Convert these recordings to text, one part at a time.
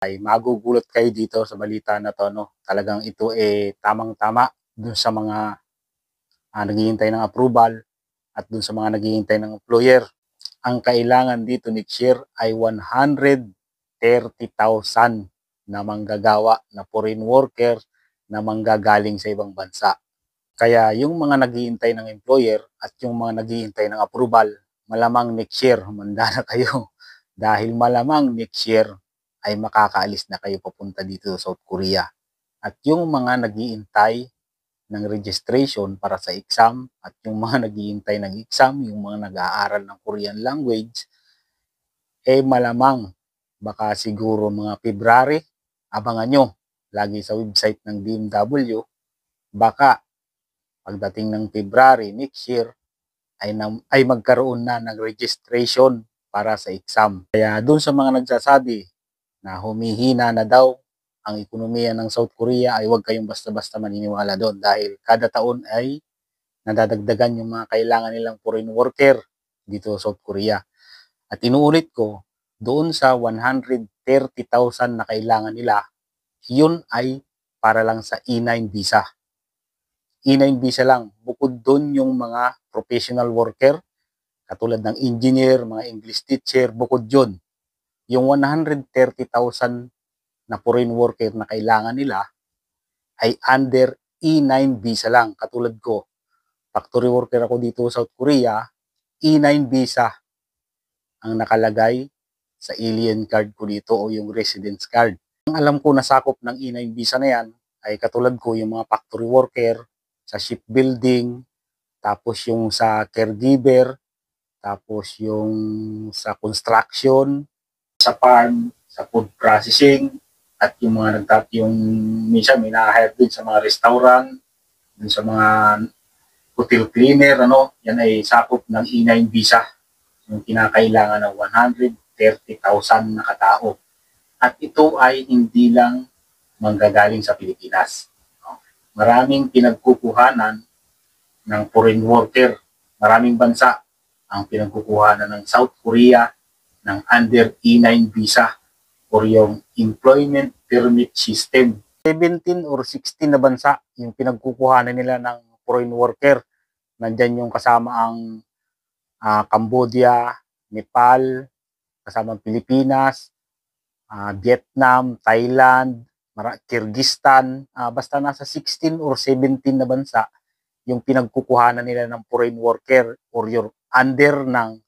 Ay magugulat kayo dito sa balita na to, no? Talagang ito tamang-tama dun sa mga naghihintay ng approval at dun sa mga naghihintay ng employer. Ang kailangan dito next year ay 130,000 na manggagawa na foreign worker na manggagaling sa ibang bansa. Kaya yung mga naghihintay ng employer at yung mga naghihintay ng approval, malamang next year, humanda na kayo. Dahil malamang next year ay makakaalis na kayo papunta dito sa South Korea. At yung mga naghihintay ng registration para sa exam at yung mga naghihintay ng exam, yung mga nag-aaral ng Korean language, malamang baka siguro mga February, abangan nyo lagi sa website ng DMW, baka pagdating ng February next year ay magkaroon na ng registration para sa exam. Kaya doon sa mga nagsasabi na humihina na daw ang ekonomiya ng South Korea, ay huwag kayong basta-basta maniniwala doon dahil kada taon ay nadadagdagan yung mga kailangan nilang foreign worker dito sa South Korea. At inuulit ko, doon sa 130,000 na kailangan nila, yun ay para lang sa E9 visa. E9 visa lang. Bukod doon yung mga professional worker, katulad ng engineer, mga English teacher, bukod yun. Yung 130,000 na foreign worker na kailangan nila ay under E9 visa lang. Katulad ko, factory worker ako dito sa South Korea, E9 visa ang nakalagay sa alien card ko dito o yung residence card. Ang alam ko nasakop ng E9 visa na yan ay katulad ko yung mga factory worker sa shipbuilding, tapos yung sa caregiver, tapos yung sa construction, sa farm, sa food processing, at yung mga yung minsan may na-hire din sa mga restaurant, din sa mga hotel cleaner, yan ay sakop ng E9 visa. Yung kinakailangan ng 130,000 na katao. At ito ay hindi lang manggagaling sa Pilipinas. Maraming pinagkukuhanan ng foreign worker. Maraming bansa ang pinagkukuhanan ng South Korea ng under E9 visa or yung employment permit system. 17 or 16 na bansa yung pinagkukuhanan nila ng foreign worker. Nandyan yung kasama ang Cambodia, Nepal, kasama ang Pilipinas, Vietnam, Thailand, Kyrgyzstan, basta nasa 16 or 17 na bansa yung pinagkukuhanan nila ng foreign worker or your under ng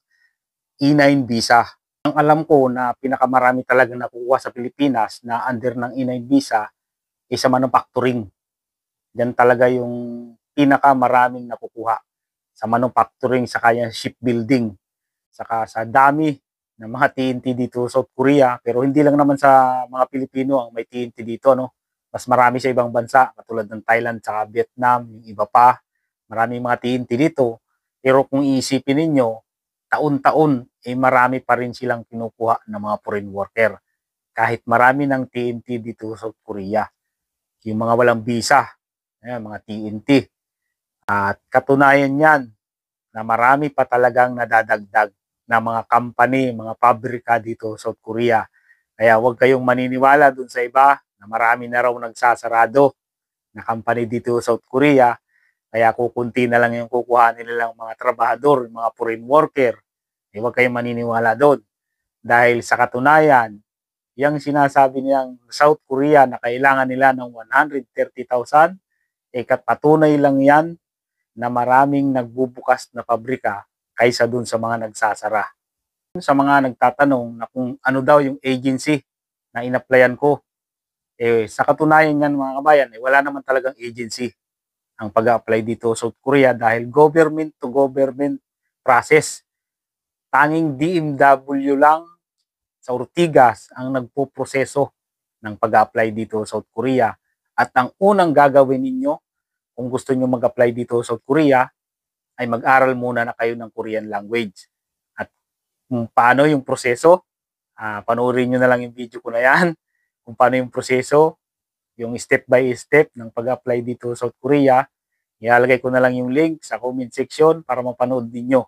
E9 visa. Ang alam ko na pinakamarami talaga nakukuha sa Pilipinas na under ng E9 visa ay sa manufacturing. Yan talaga yung pinakamaraming nakukuha sa manufacturing, sa kanya shipbuilding, saka sa dami ng mga TNT dito sa South Korea. Pero hindi lang naman sa mga Pilipino ang may TNT dito, no? Mas marami sa ibang bansa katulad ng Thailand saka Vietnam, yung iba pa. Maraming mga TNT dito. Pero kung iisipin ninyo, taon-taon marami pa rin silang kinukuha ng mga foreign worker. Kahit marami ng TNT dito sa South Korea. Yung mga walang visa, mga TNT. At katunayan yan na marami pa talagang nadadagdag na mga company, mga pabrika dito sa South Korea. Kaya huwag kayong maniniwala dun sa iba na marami na raw nagsasarado na company dito sa South Korea. Kaya kukunti na lang yung kukuhanin nilang mga trabahador, mga foreign worker. Huwag kayong maniniwala doon. Dahil sa katunayan, yung sinasabi nilang South Korea na kailangan nila ng 130,000, patunay lang yan na maraming nagbubukas na pabrika kaysa dun sa mga nagsasara. Sa mga nagtatanong na kung ano daw yung agency na in-applyan ko, sa katunayan yan mga kabayan, wala naman talagang agency ang pag-apply dito sa South Korea dahil government to government process. Tanging DMW lang sa Ortigas ang nagpo-proseso ng pag-apply dito sa South Korea. At ang unang gagawin ninyo kung gusto nyo mag-apply dito sa South Korea ay mag-aral muna na kayo ng Korean language. At kung paano yung proseso, panoorin nyo na lang yung video ko na yan. Kung paano yung proseso, yung step by step ng pag-apply dito sa South Korea. Ilalagay ko na lang yung link sa comment section para mapanood ninyo.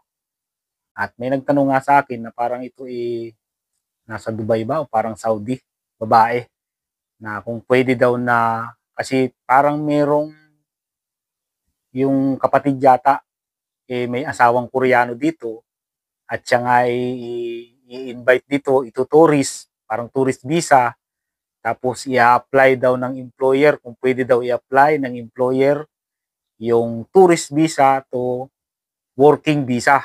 At may nagtanong nga sa akin na parang ito nasa Dubai ba o parang Saudi. babae, na kung pwede daw na, kasi parang merong yung kapatid yata, may asawang Koreano dito at siya nga i-invite dito, ito-tourist, parang tourist visa, tapos i-apply daw ng employer, kung pwede daw i-apply ng employer yung tourist visa to working visa.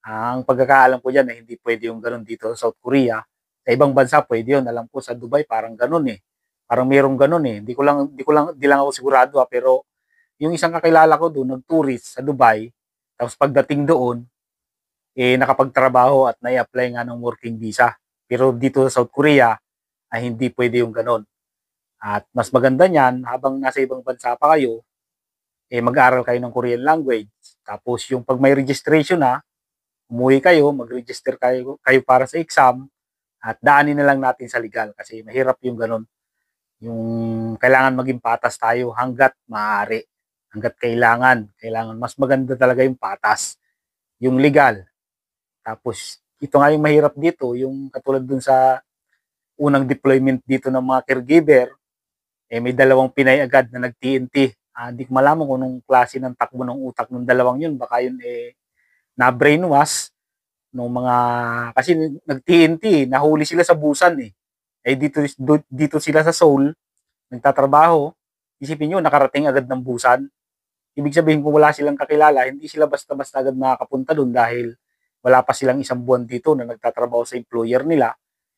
Ang pagkakaalam ko dyan na hindi pwede yung ganun dito sa South Korea. Sa ibang bansa pwede yun. Alam ko sa Dubai parang ganun eh. Parang merong ganun eh. Di lang ako sigurado pero yung isang kakilala ko doon, nag-tourist sa Dubai, tapos pagdating doon, nakapagtrabaho at nai-apply nga ng working visa. Pero dito sa South Korea, ay hindi pwede yung ganun. At mas maganda niyan, habang nasa ibang bansa pa kayo, mag-aaral kayo ng Korean language. Tapos yung pag may registration na, umuwi kayo, mag-register kayo para sa exam, at daanin na lang natin sa legal kasi mahirap yung ganun. Yung kailangan maging patas tayo hanggat maaari. Hanggat kailangan. Mas maganda talaga yung patas. Yung legal. Tapos, ito nga yung mahirap dito, yung katulad dun sa unang deployment dito ng mga caregiver, may dalawang Pinay agad na nag-TNT. Hindi ko malaman kung anong klase ng takbo ng utak ng dalawang yun. Baka yun na-brainwash nung mga, kasi nag-TNT, nahuli sila sa Busan eh. Dito sila sa Seoul, nagtatrabaho, isipin nyo, nakarating agad ng Busan. Ibig sabihin kung wala silang kakilala, hindi sila basta-basta agad makakapunta doon dahil wala pa silang isang buwan dito na nagtatrabaho sa employer nila,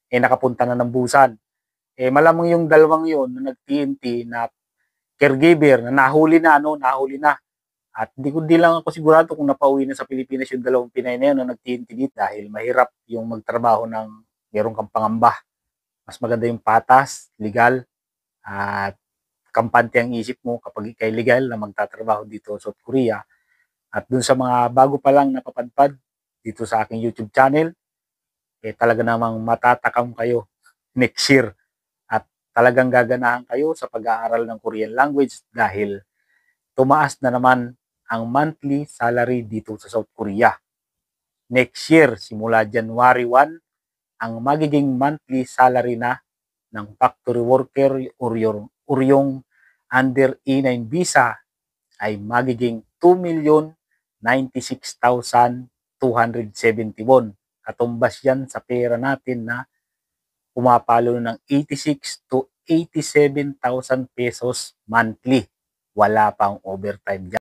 nakapunta na ng Busan. Malamang yung dalawang yon na nag-TNT na caregiver na nahuli na. At di lang ako sigurado kung napauwi na sa Pilipinas yung dalawang Pinay na yun na nag-TNT dito dahil mahirap yung magtrabaho ng meron kang pangamba. Mas maganda yung patas, legal, at kampante ang isip mo kapag ikay legal na magtatrabaho dito sa South Korea. At dun sa mga bago pa lang napapadpad dito sa aking YouTube channel, talaga namang matatakam kayo next year. At talagang gaganahan kayo sa pag-aaral ng Korean language dahil tumaas na naman ang monthly salary dito sa South Korea. Next year, simula January 1, ang magiging monthly salary na ng factory worker or yung under E9 visa ay magiging 2,096,271. Katumbas yan sa pera natin na pumapalo ng 86 to 87,000 pesos monthly. Wala pang overtime dyan.